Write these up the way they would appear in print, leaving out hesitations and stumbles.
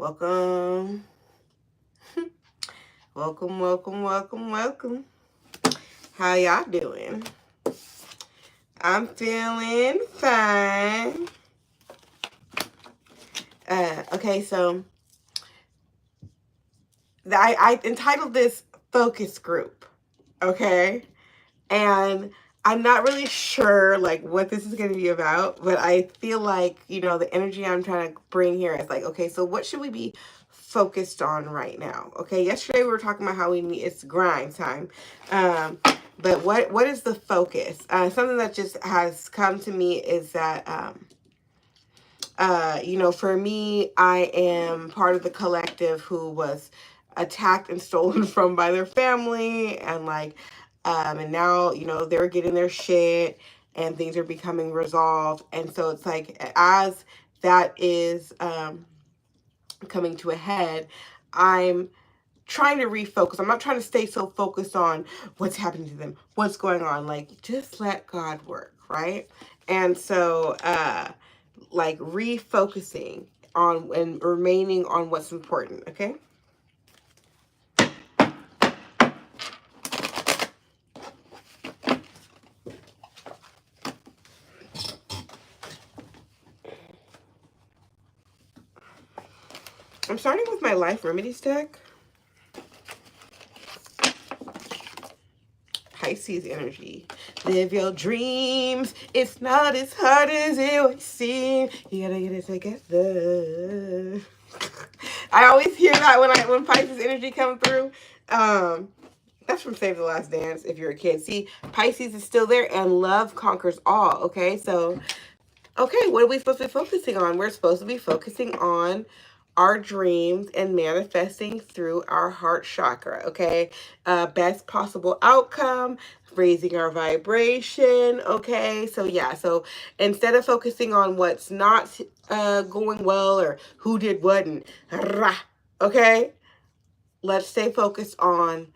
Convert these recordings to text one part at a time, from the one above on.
Welcome. Welcome, welcome, welcome, welcome. How y'all doing? I'm feeling fine. Okay, so I entitled this Focus Group, okay? And I'm not really sure, like, what this is going to be about, but I feel like, you know, the energy I'm trying to bring here is like, okay, so what should we be focused on right now? Okay, yesterday we were talking about how it's grind time. But what is the focus? Something that just has come to me is that, you know, for me, I am part of the collective who was attacked and stolen from by their family, and like, and now, you know, they're getting their shit and things are becoming resolved. And so it's like, as that is coming to a head, I'm trying to refocus. I'm not trying to stay so focused on what's happening to them, what's going on. Like, just let God work, right? And so, like, refocusing on and remaining on what's important, okay? I'm starting with my life remedies deck. Pisces energy. Live your dreams. It's not as hard as it would seem. You gotta get it together. I always hear that when Pisces energy comes through. That's from Save the Last Dance if you're a kid. See, Pisces is still there and love conquers all, okay? So, okay, what are we supposed to be focusing on? We're supposed to be focusing on our dreams and manifesting through our heart chakra, okay? Best possible outcome, raising our vibration, okay? So yeah, so instead of focusing on what's not going well or who did what and okay? Let's stay focused on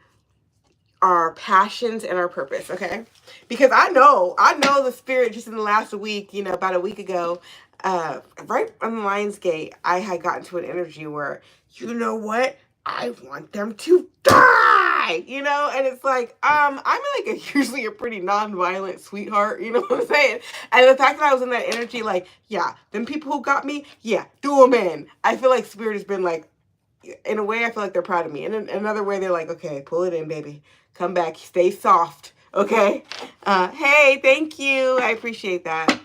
our passions and our purpose, okay? Because I know the spirit just in the last week, you know, about a week ago, right on the Lionsgate, I had gotten to an energy where, you know what? I want them to die, you know? And it's like, I'm like usually a pretty non-violent sweetheart, you know what I'm saying? And the fact that I was in that energy, like, yeah, them people who got me, yeah, do them in. I feel like spirit has been like, in a way, I feel like they're proud of me. And in another way, they're like, okay, pull it in, baby. Come back. Stay soft. Okay? Hey, thank you. I appreciate that.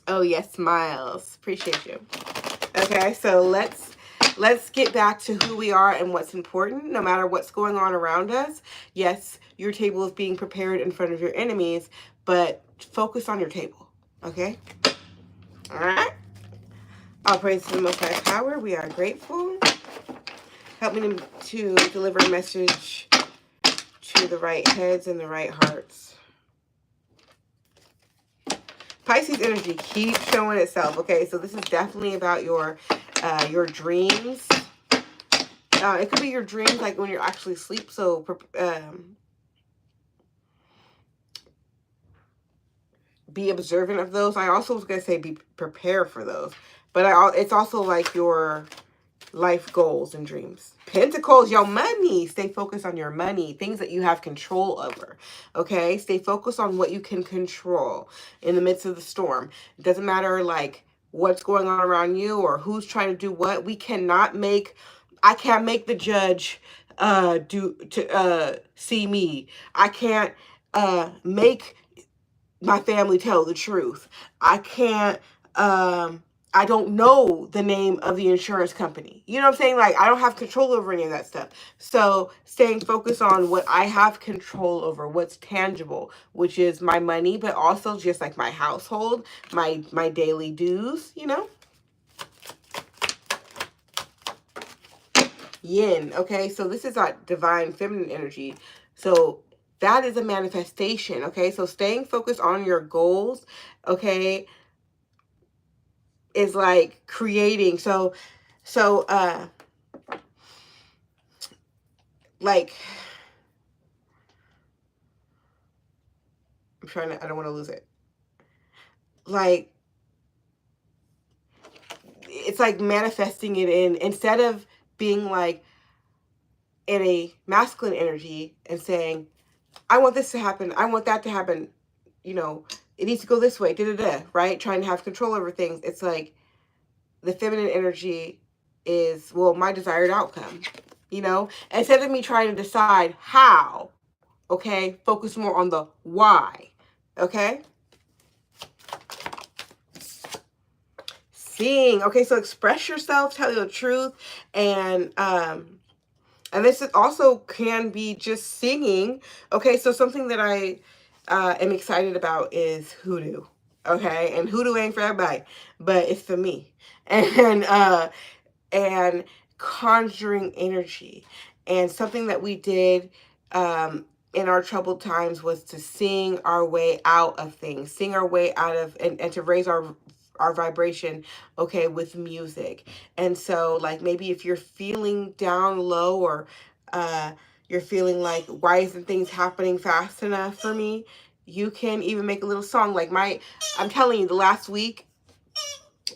Oh, yes, smiles. Appreciate you. Okay, so let's get back to who we are and what's important, no matter what's going on around us. Yes, your table is being prepared in front of your enemies, but focus on your table. Okay? All right? All praise to the Most High Power. We are grateful. Help me to deliver a message to the right heads and the right hearts. Pisces energy keeps showing itself. Okay, so this is definitely about your dreams. It could be your dreams like when you're actually asleep. So be observant of those. I also was gonna say be prepared for those, but it's also like your life goals and dreams. Pentacles, your money. Stay focused on your money, things that you have control over. Okay, stay focused on what you can control in the midst of the storm. It doesn't matter like what's going on around you or who's trying to do what. I can't make the judge see me. I can't make my family tell the truth. I can't I don't know the name of the insurance company. You know what I'm saying? Like, I don't have control over any of that stuff. So staying focused on what I have control over, what's tangible, which is my money, but also just like my household, my daily dues, you know? Yin, okay? So this is that divine feminine energy. So that is a manifestation, okay? So staying focused on your goals, okay, is like creating. So like, I don't want to lose it. Like, it's like manifesting it in, instead of being like in a masculine energy and saying, I want this to happen, I want that to happen, you know, it needs to go this way, right? Trying to have control over things. It's like the feminine energy is, well, my desired outcome, you know? Instead of me trying to decide how, okay, focus more on the why, okay? Seeing, okay, so express yourself, tell the truth, and this is also can be just singing. Okay, so something that I am excited about is hoodoo. Okay, and hoodoo ain't for everybody, but it's for me. And conjuring energy. And something that we did in our troubled times was to sing our way out of things, sing our way out of, and to raise our vibration, okay, with music. And so, like, maybe if you're feeling down low, or you're feeling like, why isn't things happening fast enough for me, you can even make a little song. Like I'm telling you, the last week,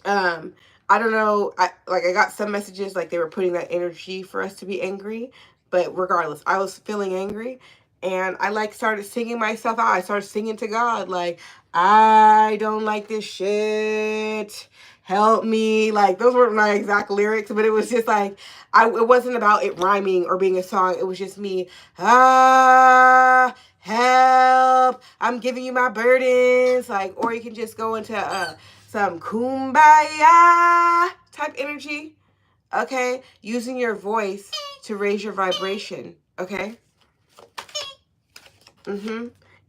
I don't know, I got some messages like they were putting that energy for us to be angry, but regardless, I was feeling angry, and I like started singing myself out. I started singing to God, like, I don't like this shit, help me. Like, those weren't my exact lyrics, but it was just like, it wasn't about it rhyming or being a song. It was just me, help, I'm giving you my burdens. Like, or you can just go into some kumbaya type energy, okay? Using your voice to raise your vibration, okay?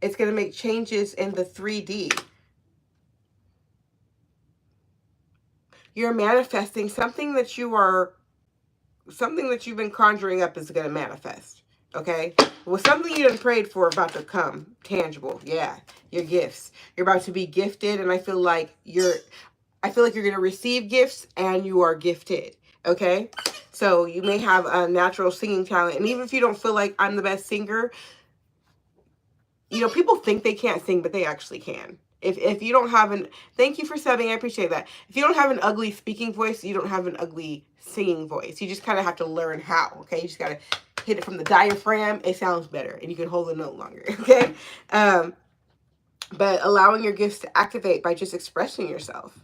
It's going to make changes in the 3D. You're manifesting something that you've been conjuring up is going to manifest, okay? Well, something you done prayed for about to come tangible. Yeah, your gifts. You're about to be gifted, and I feel like you're going to receive gifts, and you are gifted, okay? So you may have a natural singing talent, and even if you don't feel like I'm the best singer, you know, people think they can't sing, but they actually can. If you don't have thank you for subbing, I appreciate that. If you don't have an ugly speaking voice, you don't have an ugly singing voice. You just kind of have to learn how, okay? You just got to hit it from the diaphragm. It sounds better, and you can hold the note longer, okay? But allowing your gifts to activate by just expressing yourself.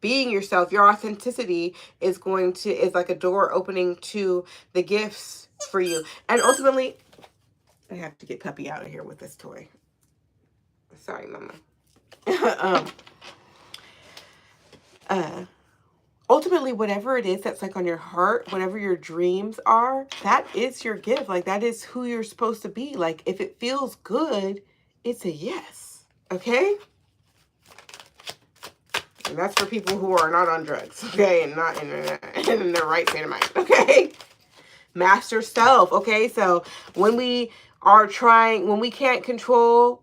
Being yourself, your authenticity is like a door opening to the gifts for you. And ultimately, I have to get Puppy out of here with this toy. Sorry, Mama. Ultimately, whatever it is that's like on your heart, whatever your dreams are, that is your gift. Like, that is who you're supposed to be. Like, if it feels good, it's a yes. Okay? And that's for people who are not on drugs, okay? And not in their right state of mind, okay? Master self, okay? So when we can't control,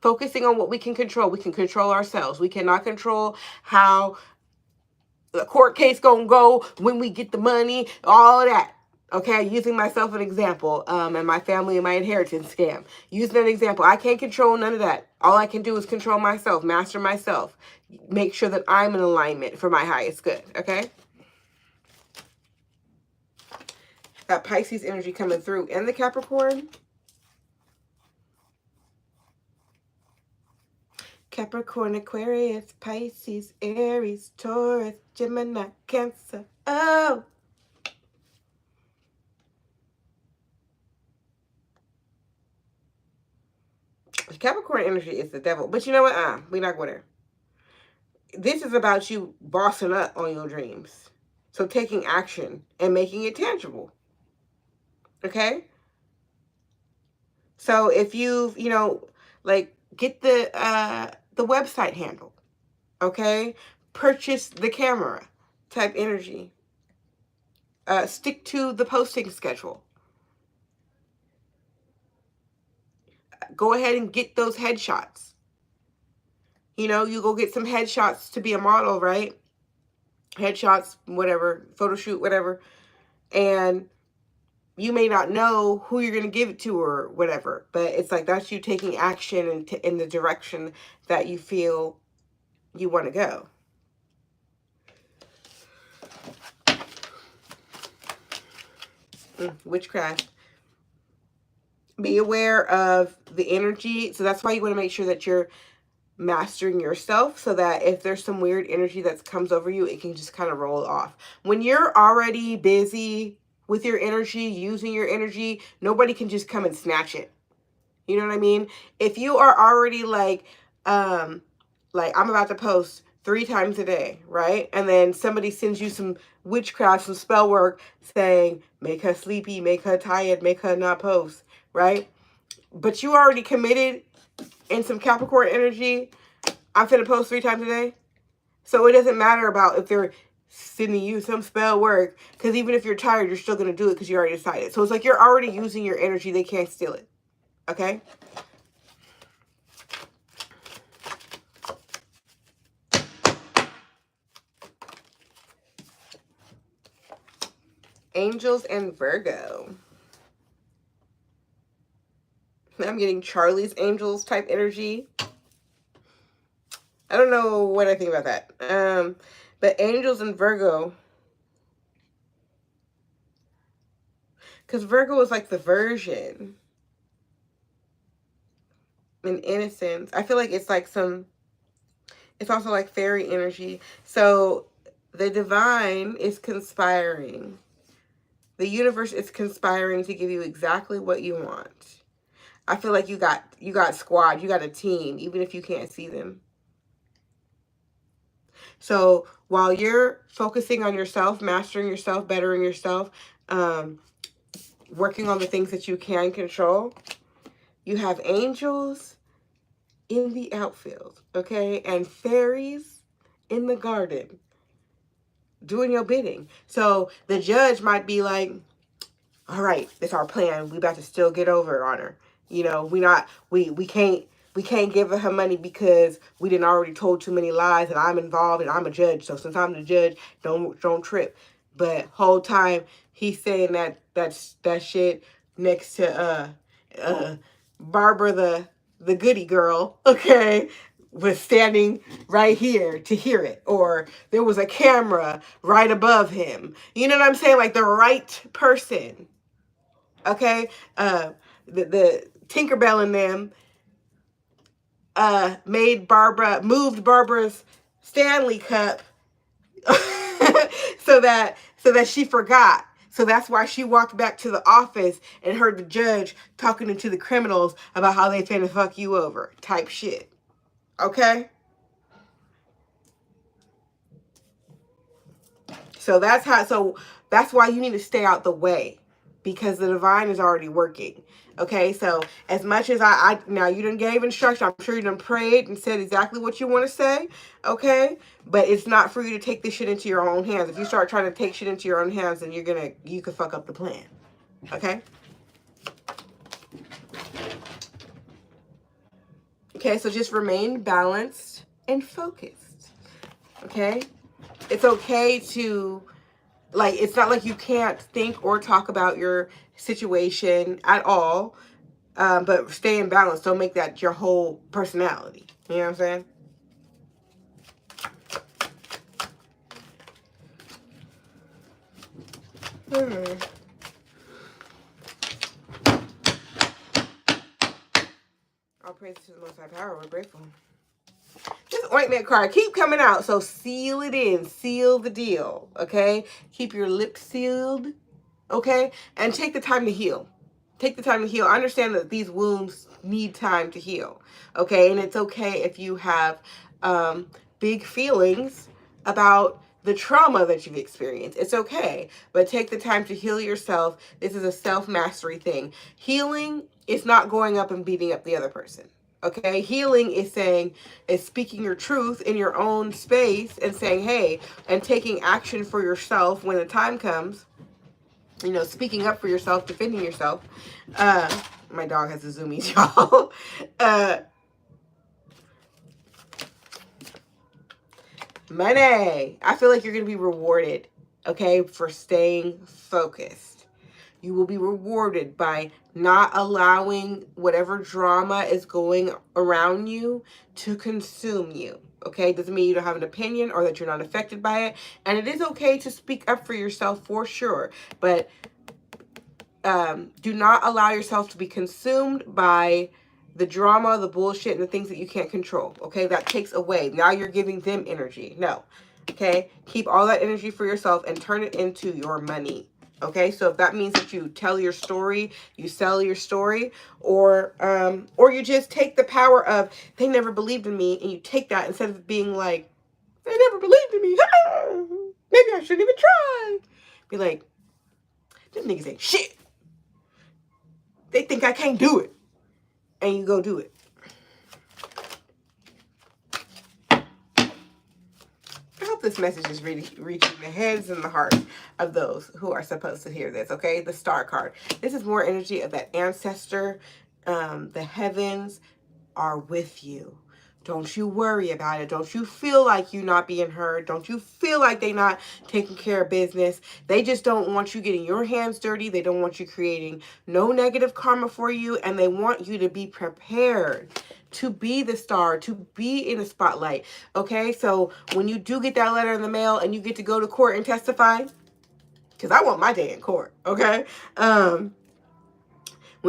focusing on what we can control ourselves. We cannot control how the court case gonna go, when we get the money, all of that. Okay, using myself an example, and my family and my inheritance scam. Using an example, I can't control none of that. All I can do is control myself, master myself, make sure that I'm in alignment for my highest good, okay? That Pisces energy coming through, and the Capricorn. Capricorn, Aquarius, Pisces, Aries, Taurus, Gemini, Cancer. Oh! Capricorn energy is the devil. But you know what? We're not going there. This is about you bossing up on your dreams. So taking action and making it tangible. Okay? So if you've, like, get the website handle. Okay? Purchase the camera type energy. Stick to the posting schedule. Go ahead and get those headshots. You go get some headshots to be a model, right? Headshots, whatever, photo shoot, whatever. And you may not know who you're going to give it to or whatever, but it's like that's you taking action in the direction that you feel you want to go. Witchcraft. Be aware of the energy. So that's why you want to make sure that you're mastering yourself, so that if there's some weird energy that comes over you, it can just kind of roll off. When you're already busy with your energy, using your energy, nobody can just come and snatch it. You know what I mean? If you are already like I'm about to post 3 times a day, right? And then somebody sends you some witchcraft, some spell work saying, make her sleepy, make her tired, make her not post, right? But you already committed in some Capricorn energy. I'm finna post 3 times a day. So it doesn't matter about if they're sending you some spell work, because even if you're tired, you're still going to do it because you already decided. So it's like you're already using your energy. They can't steal it. Okay? Angels and Virgo. I'm getting Charlie's Angels type energy. I don't know what I think about that. But Angels and Virgo. Because Virgo is like the virgin. And innocence. I feel like it's like it's also like fairy energy. So the divine is conspiring. The universe is conspiring to give you exactly what you want. I feel like you got squad, you got a team, even if you can't see them. So while you're focusing on yourself, mastering yourself, bettering yourself, working on the things that you can control, you have angels in the outfield, okay? And fairies in the garden doing your bidding. So the judge might be like, all right, it's our plan. We about to still get over on her. You know, we can't give her money because we didn't already told too many lies, and I'm involved and I'm a judge. So since I'm the judge, don't trip. But whole time he's saying that shit next to Barbara the goody girl, okay, was standing right here to hear it, or there was a camera right above him. You know what I'm saying? Like the right person. Okay, the Tinkerbell and them moved Barbara's Stanley cup so that she forgot. So that's why she walked back to the office and heard the judge talking to the criminals about how they finna fuck you over, type shit. Okay? So that's why you need to stay out the way, because the divine is already working. Okay, so as much as I now you done gave instruction, I'm sure you done prayed and said exactly what you want to say, okay? But it's not for you to take this shit into your own hands. If you start trying to take shit into your own hands, then you could fuck up the plan. Okay? Okay, so just remain balanced and focused. Okay? It's okay to, like, it's not like you can't think or talk about your situation at all, but stay in balance. Don't make that your whole personality. You know what I'm saying? All praise to the Most High Power. We're grateful. Just ointment card. Keep coming out. So seal it in. Seal the deal. Okay? Keep your lips sealed. Okay? And take the time to heal. Take the time to heal. Understand that these wounds need time to heal. Okay? And it's okay if you have big feelings about the trauma that you've experienced. It's okay. But take the time to heal yourself. This is a self-mastery thing. Healing is not going up and beating up the other person. Okay, healing is speaking your truth in your own space and saying, hey, and taking action for yourself when the time comes. You know, speaking up for yourself, defending yourself. My dog has the zoomies, y'all. Money. I feel like you're going to be rewarded, okay, for staying focused. You will be rewarded by not allowing whatever drama is going around you to consume you. Okay, doesn't mean you don't have an opinion or that you're not affected by it. And it is okay to speak up for yourself for sure. But do not allow yourself to be consumed by the drama, the bullshit, and the things that you can't control. Okay, that takes away. Now you're giving them energy. No. Okay, keep all that energy for yourself and turn it into your money. Okay, so if that means that you tell your story, you sell your story, or you just take the power of, they never believed in me, and you take that instead of being like, they never believed in me. Maybe I shouldn't even try. Be like, them niggas ain't shit. They think I can't do it. And you go do it. I hope this message is really reaching the heads and the hearts of those who are supposed to hear this, okay? The star card. This is more energy of that ancestor. The heavens are with you. Don't you worry about it. Don't you feel like you're not being heard. Don't you feel like they're not taking care of business. They just don't want you getting your hands dirty. They don't want you creating no negative karma for you. And they want you to be prepared to be the star, to be in the spotlight. Okay, so when you do get that letter in the mail and you get to go to court and testify, because I want my day in court, okay? When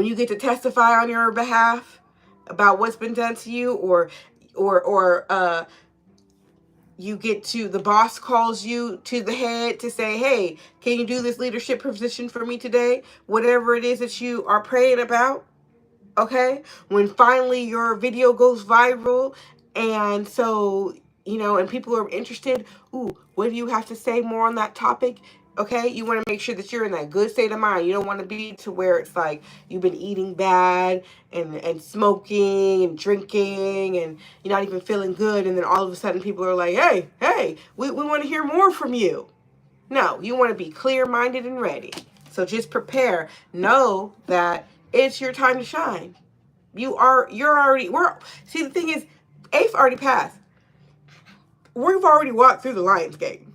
you get to testify on your behalf about what's been done to you, or you get to, the boss calls you to the head to say, hey, can you do this leadership position for me today? Whatever it is that you are praying about, okay? When finally your video goes viral, and so, you know, and people are interested, ooh, what do you have to say more on that topic? Okay, you want to make sure that you're in that good state of mind. You don't want to be to where it's like you've been eating bad and smoking and drinking and you're not even feeling good. And then all of a sudden people are like, hey, we want to hear more from you. No, you want to be clear-minded and ready. So just prepare. Know that it's your time to shine. See, the thing is, 8th already passed. We've already walked through the Lion's Gate.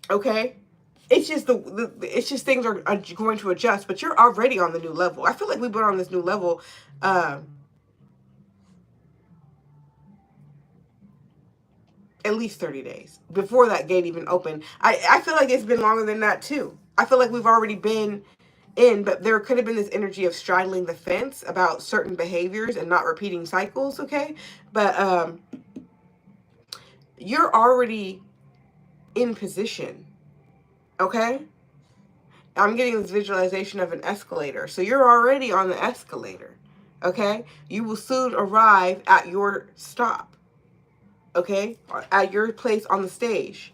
Okay? It's just it's just things are going to adjust, but you're already on the new level. I feel like we've been on this new level at least 30 days before that gate even opened. I feel like it's been longer than that too. I feel like we've already been in, but there could have been this energy of straddling the fence about certain behaviors and not repeating cycles, okay? But you're already in position, okay? I'm getting this visualization of an escalator. So you're already on the escalator, okay? You will soon arrive at your stop, okay? At your place on the stage.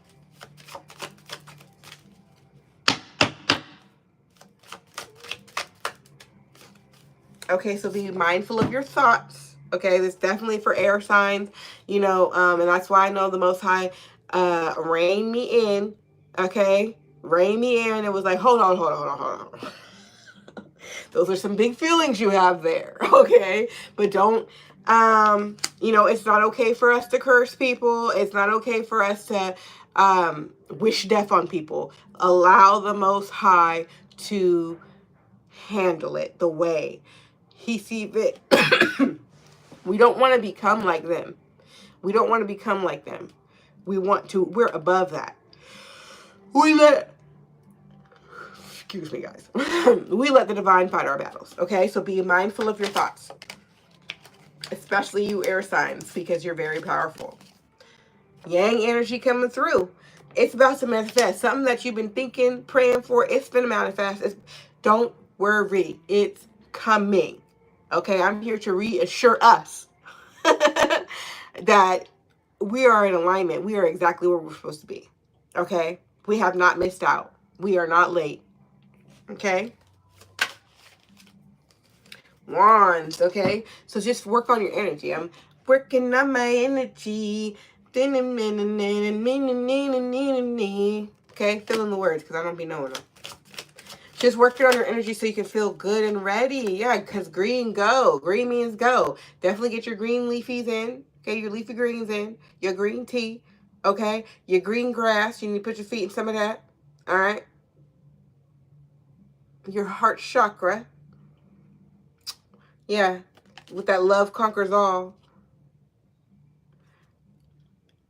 Okay, so be mindful of your thoughts, okay? This is definitely for air signs, you know, and that's why I know the Most High rein me in, okay? Rein me in. It was like, hold on. Those are some big feelings you have there, okay? But don't, you know, it's not okay for us to curse people. It's not okay for us to wish death on people. Allow the Most High to handle it the way He sees fit. We don't want to become like them. We don't want to become like them. We're above that. Excuse me, guys. We let the divine fight our battles, okay? So be mindful of your thoughts, especially you air signs, because you're very powerful. Yang energy coming through. It's about to manifest. Something that you've been thinking, praying for, it's going to manifest. Don't worry. It's coming, okay? I'm here to reassure us that we are in alignment. We are exactly where we're supposed to be, okay? We have not missed out. We are not late. Okay, wands. Okay, so just work on your energy. I'm working on my energy. Okay, fill in the words because I don't be knowing them. Just working on your energy so you can feel good and ready. Yeah, because green means go. Definitely get your green leafies in. Okay, your leafy greens in. Your green tea. Okay, your green grass. You need to put your feet in some of that. All right. Your heart chakra. Yeah, with that love conquers all.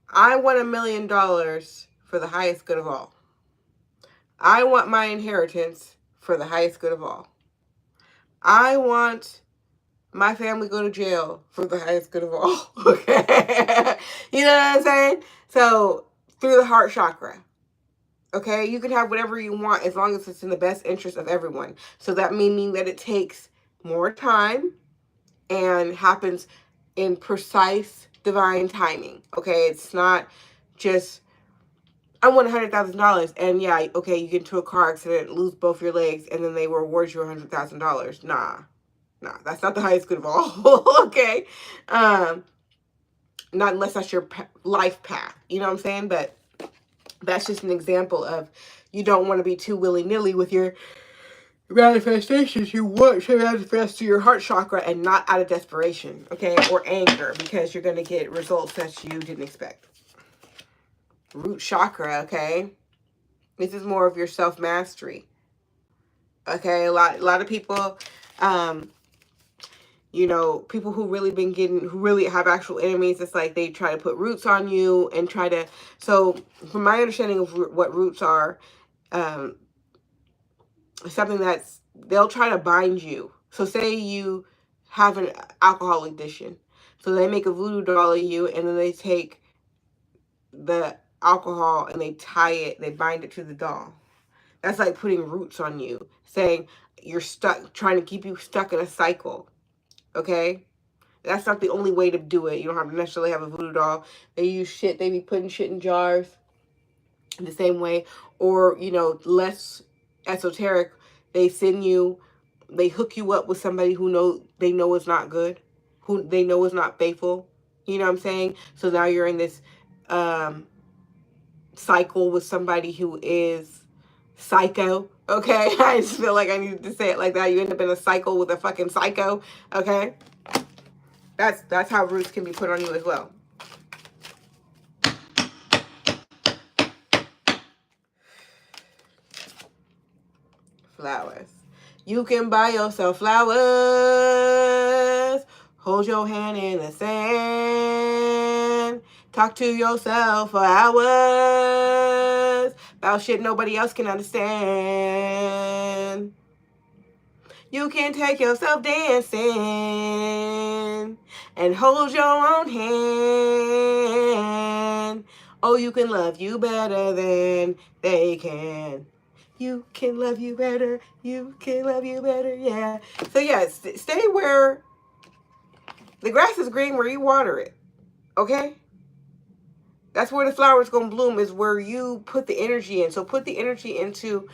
I want $1 million for the highest good of all. I want my inheritance for the highest good of all. I want my family go to jail for the highest good of all. Okay? You know what I'm saying? So, through the heart chakra. Okay? You can have whatever you want as long as it's in the best interest of everyone. So that may mean that it takes more time and happens in precise divine timing. Okay? It's not just, I want $100,000 and yeah, okay, you get into a car accident, lose both your legs, and then they reward you $100,000. Nah, that's not the highest good of all. Okay, not unless that's your life path. You know what I'm saying? But that's just an example of, you don't want to be too willy-nilly with your manifestations. You want to manifest to your heart chakra and not out of desperation, okay, or anger, because you're going to get results that you didn't expect. Root chakra, okay, this is more of your self-mastery. Okay, a lot of people, you know, people who really have actual enemies, it's like they try to put roots on you and try to, so from my understanding of what roots are, something that's, they'll try to bind you. So say you have an alcohol addiction. So they make a voodoo doll of you, and then they take the alcohol and they tie it, they bind it to the doll. That's like putting roots on you, saying you're stuck, trying to keep you stuck in a cycle. Okay? That's not the only way to do it. You don't have to necessarily have a voodoo doll. They use shit, they be putting shit in jars the same way. Or, you know, less esoteric, they hook you up with somebody who they know is not good, who they know is not faithful. You know what I'm saying? So now you're in this cycle with somebody who is psycho. Okay? I just feel like I needed to say it like that. You end up in a cycle with a fucking psycho. Okay? That's how roots can be put on you as well. Flowers. You can buy yourself flowers. Hold your hand in the sand. Talk to yourself for hours about shit nobody else can understand. You can take yourself dancing and hold your own hand. Oh, you can love you better than they can. You can love you better. You can love you better. Yeah. So yeah, stay where the grass is green, where you water it. Okay? That's where the flower's going to bloom, is where you put the energy in. So put the energy into,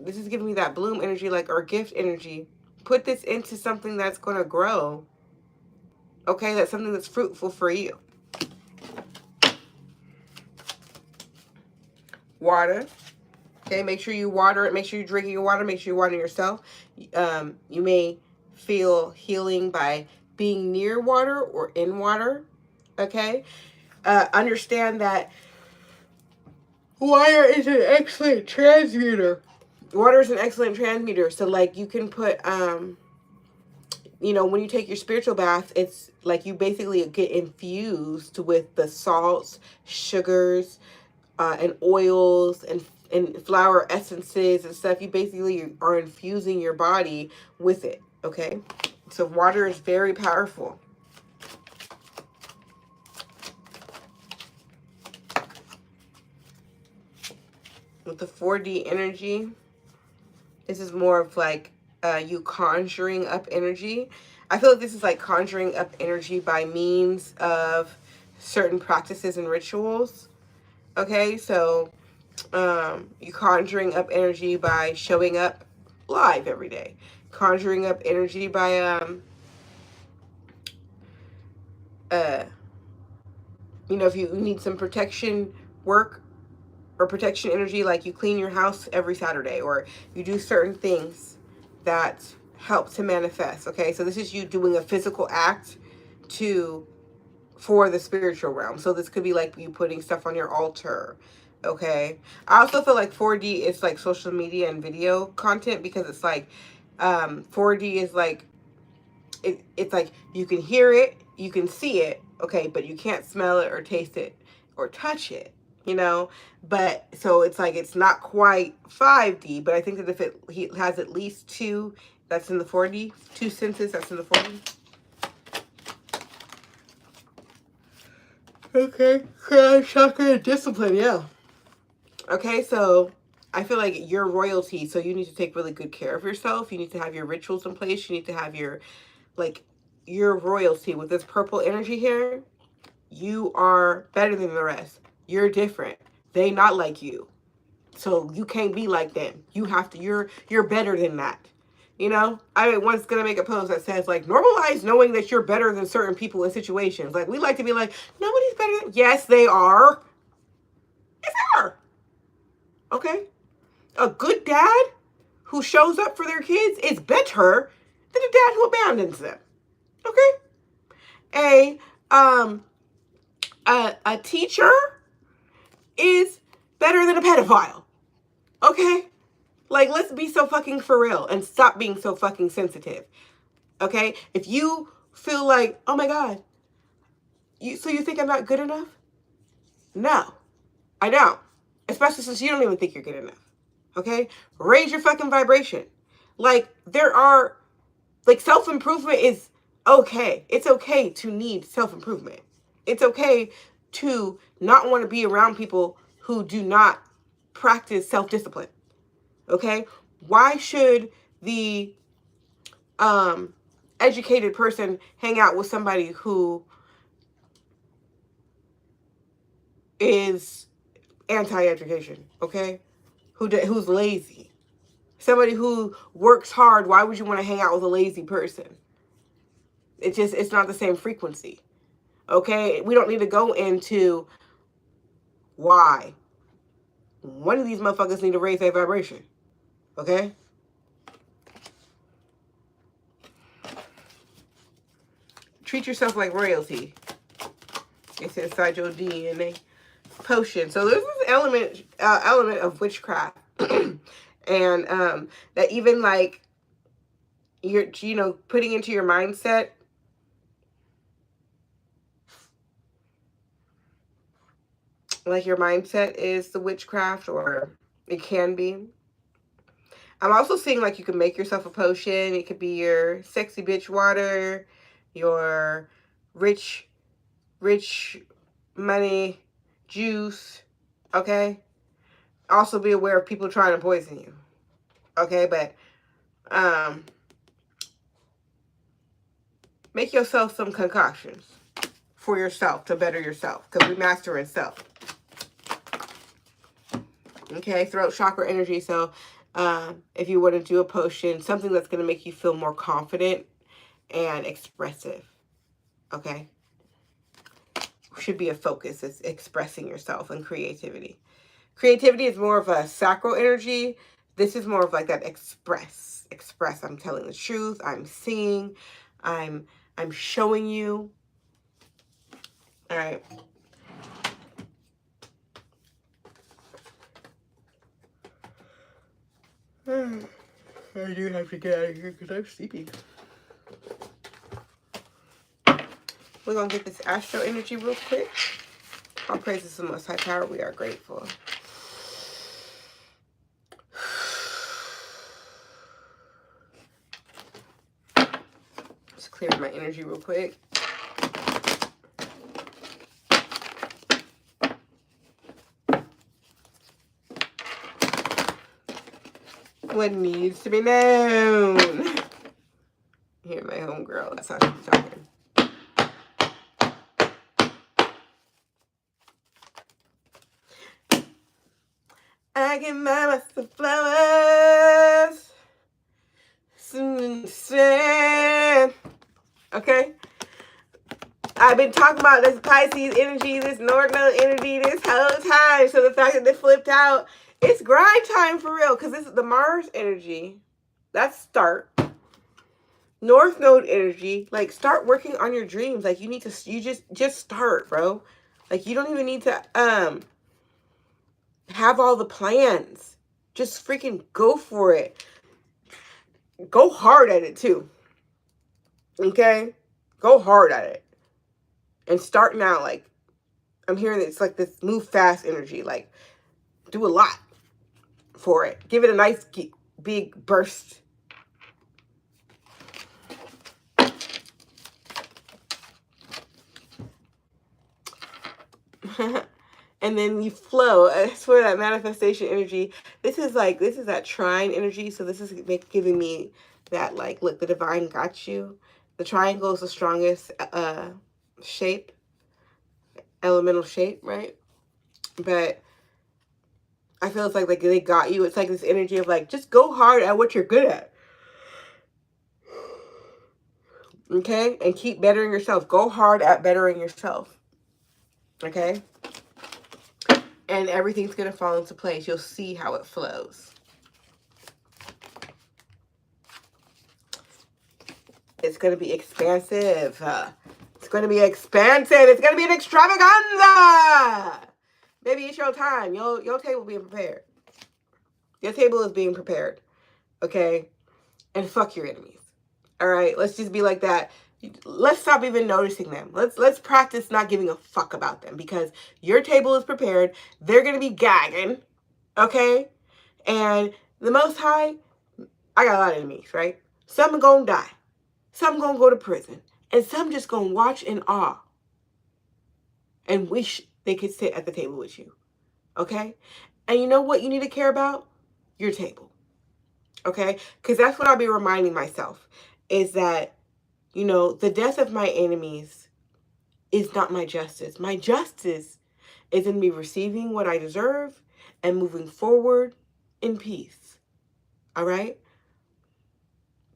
this is giving me that bloom energy, like, or gift energy. Put this into something that's going to grow. Okay? That's something that's fruitful for you. Water. Okay? Make sure you water it. Make sure you're drinking your water. Make sure you're watering yourself. You may feel healing by being near water or in water. Okay? Understand that water is an excellent transmuter. Water is an excellent transmuter. So, like, you can put, you know, when you take your spiritual bath, it's like you basically get infused with the salts, sugars, and oils, and flower essences and stuff. You basically are infusing your body with it, okay? So water is very powerful. With the 4D energy, this is more of like you conjuring up energy. I feel like this is like conjuring up energy by means of certain practices and rituals. Okay, so you conjuring up energy by showing up live every day. Conjuring up energy by you know, if you need some protection work or protection energy, like you clean your house every Saturday, or you do certain things that help to manifest. Okay, so this is you doing a physical act for the spiritual realm. So this could be like you putting stuff on your altar. Okay, I also feel like 4D is like social media and video content, because it's like 4D is like it's like you can hear it, you can see it, okay, but you can't smell it or taste it or touch it. you know, but so it's like it's not quite 5D, but I think that if he has at least 2, that's in the 4D, 2 senses, that's in the 4D. Okay, chakra and discipline, yeah. Okay, so I feel like you're royalty, so you need to take really good care of yourself. You need to have your rituals in place. You need to have your, like, your royalty. With this purple energy here, you are better than the rest. You're different. They not like you. So you can't be like them. You have to, you're better than that. You know, I once gonna make a post that says, like, normalize knowing that you're better than certain people in situations. Like, we like to be like, nobody's better than, yes, they are. Yes, they are. Okay? A good dad who shows up for their kids is better than a dad who abandons them. Okay? A teacher is better than a pedophile. Okay? Like, let's be so fucking for real and stop being so fucking sensitive. Okay? If you feel like, oh my God, so you think I'm not good enough? No, I don't. Especially since you don't even think you're good enough. Okay? Raise your fucking vibration. Like, there are, like, self-improvement is okay. It's okay to need self-improvement. It's okay to not want to be around people who do not practice self-discipline. Okay? Why should the educated person hang out with somebody who is anti-education? Okay? Who's lazy? Somebody who works hard, why would you want to hang out with a lazy person? It's not the same frequency. Okay? We don't need to go into why. One of these motherfuckers need to raise their vibration. Okay? Treat yourself like royalty. It's inside your DNA. Potion. So there's this element of witchcraft. And that even like you're, you know, putting into your mindset, like your mindset is the witchcraft, or it can be. I'm also seeing like you can make yourself a potion. It could be your sexy bitch water, your rich money juice. Okay? Also be aware of people trying to poison you. Okay? But make yourself some concoctions for yourself to better yourself, because we master in self. Okay, throat chakra energy. So if you want to do a potion, something that's going to make you feel more confident and expressive. Okay? Should be a focus. It's expressing yourself and creativity. Creativity is more of a sacral energy. This is more of like that express. I'm telling the truth. I'm seeing. I'm showing you. All right. I do have to get out of here because I'm sleepy. We're going to get this astro energy real quick. All praises to the Most High Power. We are grateful. Just clear my energy real quick. What needs to be known. Here, my homegirl. That's how she's talking. I can buy myself flowers. Okay? I've been talking about this Pisces energy, this north node energy this whole time. So the fact that they flipped out, it's grind time for real. Because this is the Mars energy. That's start. North node energy, like start working on your dreams. Like you need to, you just start, bro. Like you don't even need to have all the plans. Just freaking go for it. Go hard at it too. Okay? Go hard at it. And start now, like I'm hearing it's like this move fast energy. Like, do a lot for it. Give it a nice big burst. And then you flow. I swear that manifestation energy. This is that trine energy. So this is giving me that, like, look, the divine got you. The triangle is the strongest shape, elemental shape, right? But I feel it's like they got you. It's like this energy of like, just go hard at what you're good at. Okay? And keep bettering yourself. Go hard at bettering yourself. Okay? And everything's going to fall into place. You'll see how it flows. It's going to be expansive. It's going to be expansive. It's going to be an extravaganza. Baby, it's your time. Your table being prepared. Your table is being prepared. Okay? And fuck your enemies. All right? Let's just be like that. Let's stop even noticing them. Let's practice not giving a fuck about them, because your table is prepared. They're going to be gagging. Okay? And the Most High, I got a lot of enemies, right? Some are going to die. Some going to go to prison. And some just going to watch in awe and wish they could sit at the table with you. Okay? And you know what you need to care about? Your table. Okay? Because that's what I'll be reminding myself, is that, you know, the death of my enemies is not my justice. My justice is in me receiving what I deserve and moving forward in peace. All right?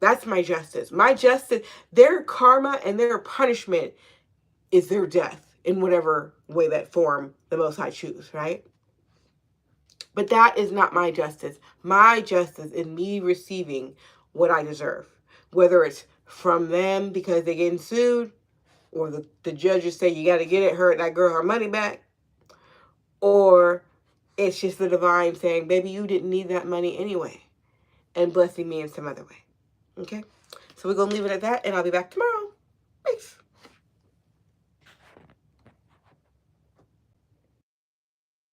That's my justice. My justice, their karma and their punishment is their death in whatever way that form the Most High choose, right? But that is not my justice. My justice is me receiving what I deserve. Whether it's from them because they're getting sued, or the judges say you got to get that girl her money back, or it's just the divine saying, baby, you didn't need that money anyway, and blessing me in some other way. Okay? So we're going to leave it at that, and I'll be back tomorrow.